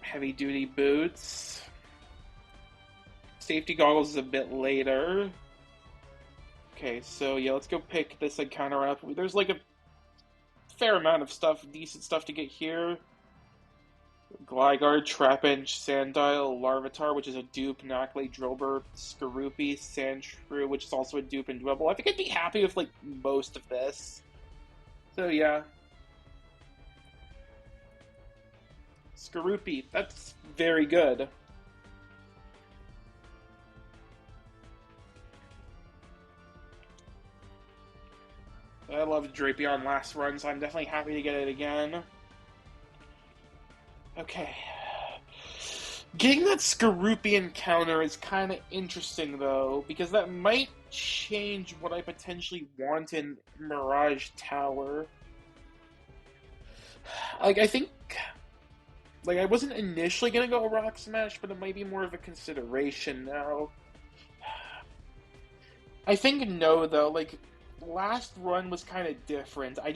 Speaker 1: Heavy duty boots. Safety goggles is a bit later. Okay, so yeah, let's go pick this encounter up. There's like a fair amount of stuff, decent stuff to get here. Gligar, Trapinch, Sandile, Larvitar, which is a dupe, Nacli, Drillbur, Skorupi, Sandshrew, which is also a dupe and Dwebble. I think I'd be happy with like most of this. So yeah. Skorupi, that's very good. I loved Drapion last run, so I'm definitely happy to get it again. Okay. Getting that Skorupi encounter is kind of interesting, though, because that might change what I potentially want in Mirage Tower. Like, I think... Like, I wasn't initially gonna go Rock Smash, but it might be more of a consideration now. I think no, though. Like, last run was kind of different. I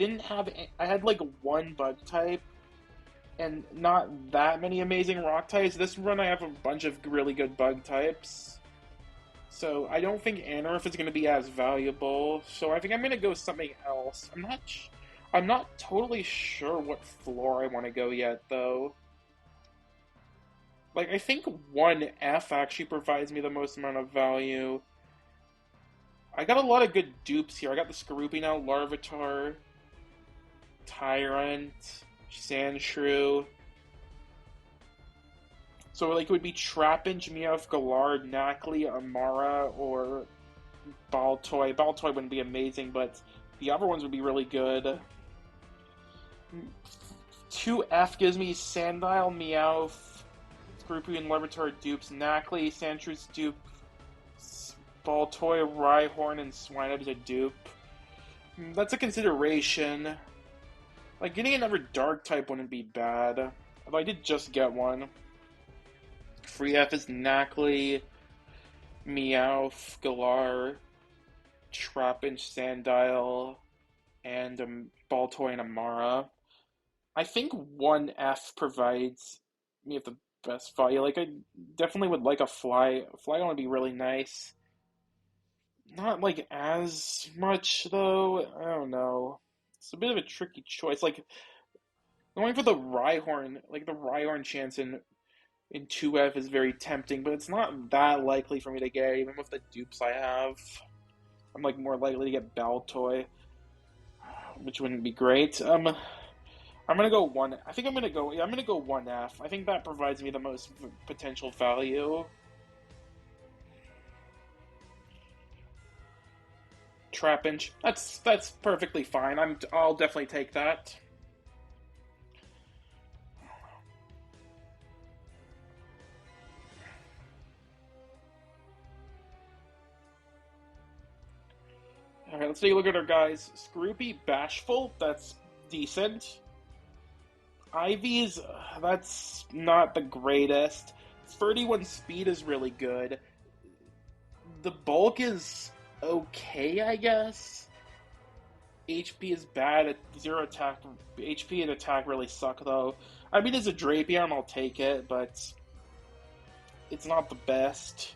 Speaker 1: had, like, one bug type, and not that many amazing rock types. This run I have a bunch of really good bug types. So I don't think Anorith is going to be as valuable. So I think I'm going to go something else. I'm not totally sure what floor I want to go yet, though. Like, I think 1F actually provides me the most amount of value. I got a lot of good dupes here. I got the Skorupi now, Larvitar, Tyrant, Sandshrew. So, like, it would be Trapinch, Meowth, Galard, Nacli, Amara, or Baltoy. Baltoy wouldn't be amazing, but the other ones would be really good. 2F gives me Sandile, Meowth, Skorupi, and Larvitar dupes, Nacli, Sandshrew's dupe, Baltoy, Rhyhorn, and Swinub is a dupe. That's a consideration. Like, getting another Dark type wouldn't be bad. Although I did just get one. Free F is Nacli, Meowth, Galar, Trapinch, Sandile, and Baltoy and Amara. I think 1F provides me with the best value. Like, I definitely would like a Fly. Fly would be really nice. Not, like, as much, though. I don't know. It's a bit of a tricky choice. Like, going for the Rhyhorn, like, the Rhyhorn chance in 2F is very tempting, but it's not that likely for me to get, even with the dupes I have. I'm, like, more likely to get Baltoy, which wouldn't be great. I'm gonna go one. I think I'm gonna go. Yeah, I'm gonna go 1F. I think that provides me the most potential value. Trapinch. That's perfectly fine. I'll definitely take that. Alright, let's take a look at our guys. Skorupi, Bashful, that's decent. Ivy's, that's not the greatest. 31 speed is really good. The bulk is okay, I guess. HP is bad. Zero attack. HP and attack really suck, though. I mean, as a Drapion, I'll take it, but it's not the best.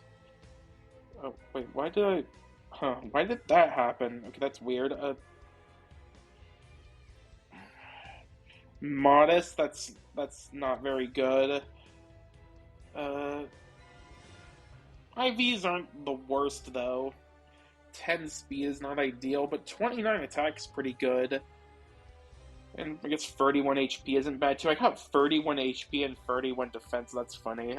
Speaker 1: Oh, wait, why did I... Huh, why did that happen? Okay, that's weird. Modest, that's not very good. IVs aren't the worst, though. 10 speed is not ideal, but 29 attack is pretty good. And I guess 31 HP isn't bad, too. I got 31 HP and 31 defense, that's funny.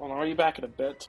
Speaker 1: Hold on, I'll be back in a bit.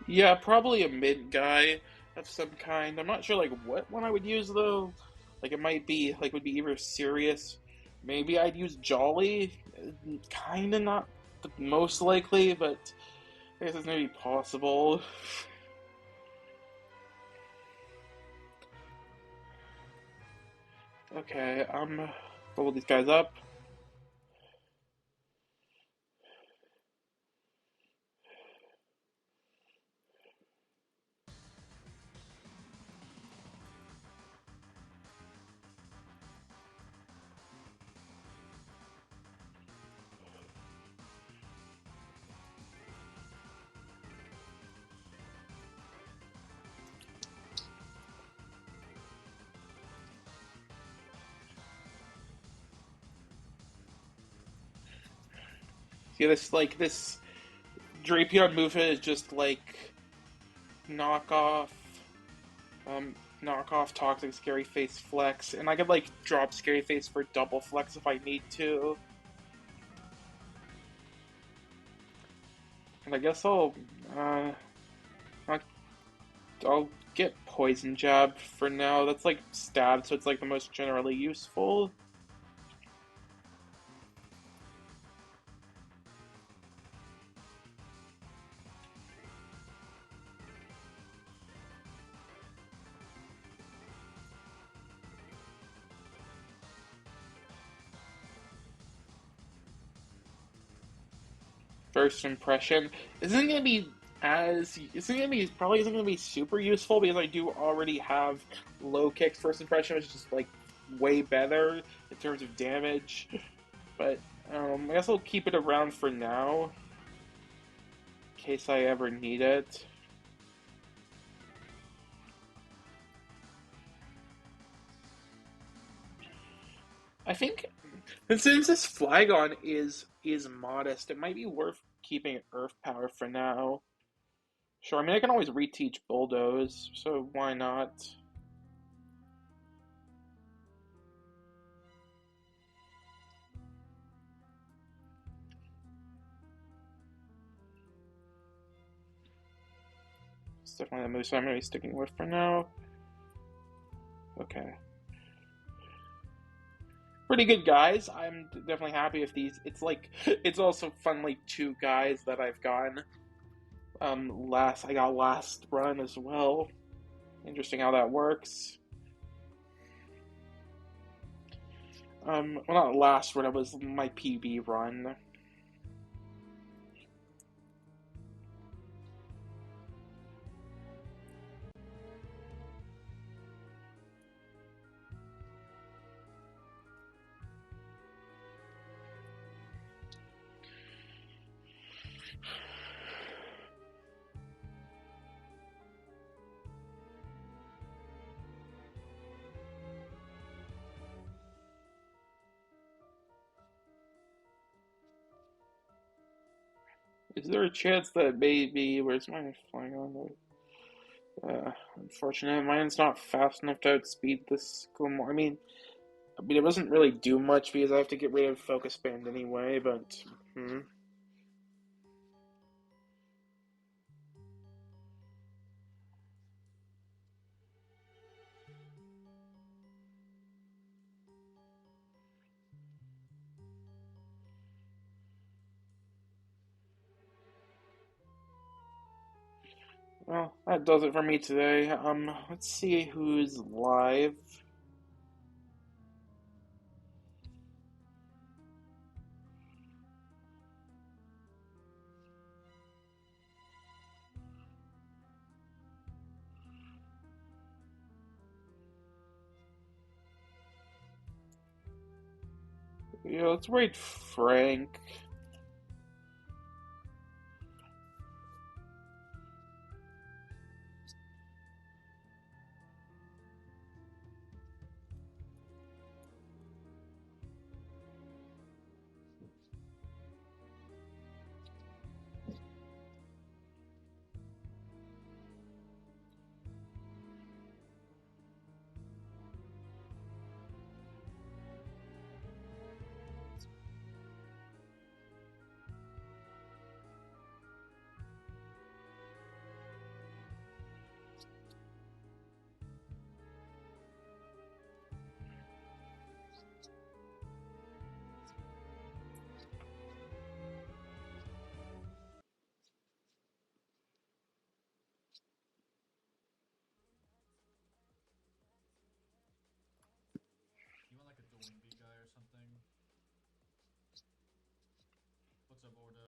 Speaker 1: Yeah, probably a mid guy of some kind. I'm not sure like what one I would use though. Like it might be like would be either serious. Maybe I'd use Jolly. Kind of not the most likely, but I guess it's maybe possible. Okay, level these guys up. See this Drapion movement is just like knockoff um knockoff toxic scary face flex, and I could like drop scary face for double flex if I need to. And I guess uh I'll, I'll get poison jab for now. That's like stab, so it's like the most generally useful. First impression isn't gonna be probably isn't gonna be super useful because I do already have low kicks first impression, which is just like way better in terms of damage. But I guess I'll keep it around for now in case I ever need it. I think since this Flygon is modest, it might be worth keeping Earth Power for now. Sure, I mean I can always reteach Bulldoze, so why not? It's definitely the moves I'm going to be sticking with for now. Okay. Pretty good guys. I'm definitely happy with these. It's like it's also fun like two guys that I've gotten. I got last run as well. Interesting how that works. Well, not last run. It was my PB run. Is there a chance that maybe where's my flying on? Unfortunate, mine's not fast enough to outspeed this Glimmer. I mean, it doesn't really do much because I have to get rid of focus band anyway. But well, that does it for me today. Let's see who's live. Yeah, let's rate Frank.
Speaker 2: You want like a Dwayne guy or something? What's up, Orda?